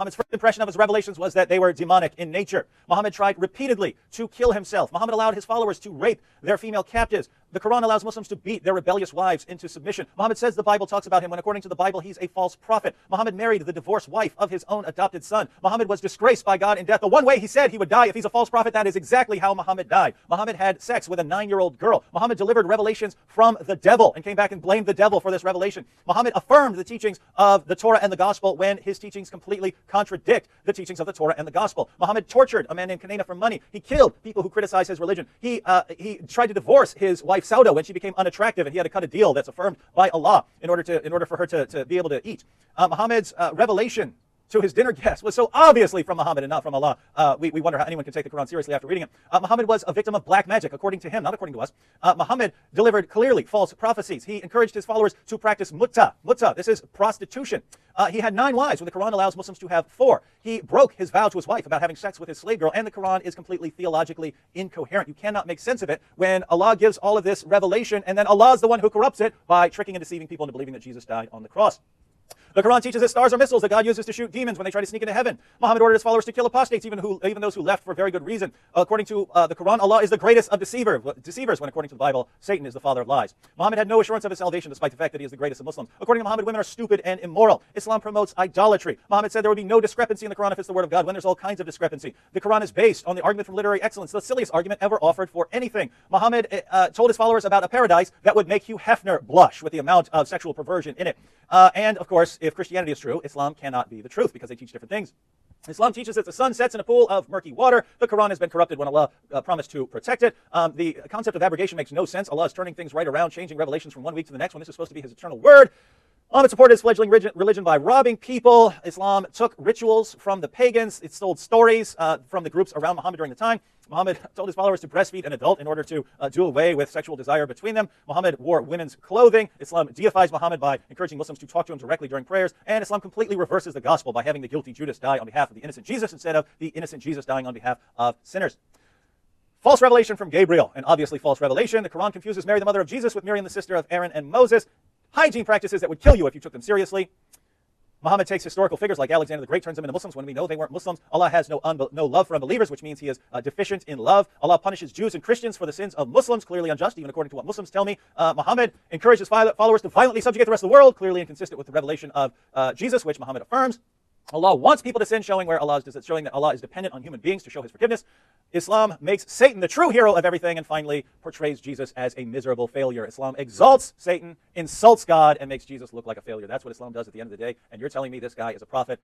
Muhammad's first impression of his revelations was that they were demonic in nature. Muhammad tried repeatedly to kill himself. Muhammad allowed his followers to rape their female captives. The Quran allows Muslims to beat their rebellious wives into submission. Muhammad says the Bible talks about him when, according to the Bible, he's a false prophet. Muhammad married the divorced wife of his own adopted son. Muhammad was disgraced by God in death. The one way he said he would die if he's a false prophet, that is exactly how Muhammad died. Muhammad had sex with a 9-year-old girl. Muhammad delivered revelations from the devil and came back and blamed the devil for this revelation. Muhammad affirmed the teachings of the Torah and the Gospel when his teachings completely contradict the teachings of the Torah and the Gospel. Muhammad tortured a man named Kanana for money. He killed people who criticized his religion. He tried to divorce his wife Sauda when she became unattractive, and he had to cut a deal that's affirmed by Allah in order for her to be able to eat. Muhammad's revelation to his dinner guests was so obviously from Muhammad and not from Allah. We wonder how anyone can take the Quran seriously after reading it. Muhammad was a victim of black magic, according to him, not according to us. Muhammad delivered clearly false prophecies. He encouraged his followers to practice mutta. Mutta, this is prostitution. He had 9 wives when the Quran allows Muslims to have 4. He broke his vow to his wife about having sex with his slave girl, and the Quran is completely theologically incoherent. You cannot make sense of it when Allah gives all of this revelation, and then Allah is the one who corrupts it by tricking and deceiving people into believing that Jesus died on the cross. The Quran teaches that stars are missiles that God uses to shoot demons when they try to sneak into heaven. Muhammad ordered his followers to kill apostates, even those who left for very good reason. According to the Quran, Allah is the greatest of deceivers, when according to the Bible, Satan is the father of lies. Muhammad had no assurance of his salvation, despite the fact that he is the greatest of Muslims. According to Muhammad, women are stupid and immoral. Islam promotes idolatry. Muhammad said there would be no discrepancy in the Quran if it's the word of God, when there's all kinds of discrepancy. The Quran is based on the argument from literary excellence, the silliest argument ever offered for anything. Muhammad told his followers about a paradise that would make Hugh Hefner blush with the amount of sexual perversion in it. And of course, if Christianity is true, Islam cannot be the truth because they teach different things. Islam teaches that the sun sets in a pool of murky water. The Quran has been corrupted when Allah promised to protect it. The concept of abrogation makes no sense. Allah is turning things right around, changing revelations from one week to the next when this is supposed to be His eternal word. Muhammad supported his fledgling religion by robbing people. Islam took rituals from the pagans. It stole stories from the groups around Muhammad during the time. Muhammad told his followers to breastfeed an adult in order to do away with sexual desire between them. Muhammad wore women's clothing. Islam deifies Muhammad by encouraging Muslims to talk to him directly during prayers. And Islam completely reverses the gospel by having the guilty Judas die on behalf of the innocent Jesus instead of the innocent Jesus dying on behalf of sinners. False revelation from Gabriel, and obviously false revelation. The Quran confuses Mary, the mother of Jesus, with Miriam, the sister of Aaron and Moses. Hygiene practices that would kill you if you took them seriously. Muhammad takes historical figures like Alexander the Great, turns them into Muslims when we know they weren't Muslims. Allah has no love for unbelievers, which means He is deficient in love. Allah punishes Jews and Christians for the sins of Muslims, clearly unjust, even according to what Muslims tell me. Muhammad encourages followers to violently subjugate the rest of the world, clearly inconsistent with the revelation of Jesus, which Muhammad affirms. Allah wants people to sin, showing that Allah is dependent on human beings to show His forgiveness. Islam makes Satan the true hero of everything, and finally portrays Jesus as a miserable failure. Islam exalts Satan, insults God, and makes Jesus look like a failure. That's what Islam does at the end of the day, and you're telling me this guy is a prophet.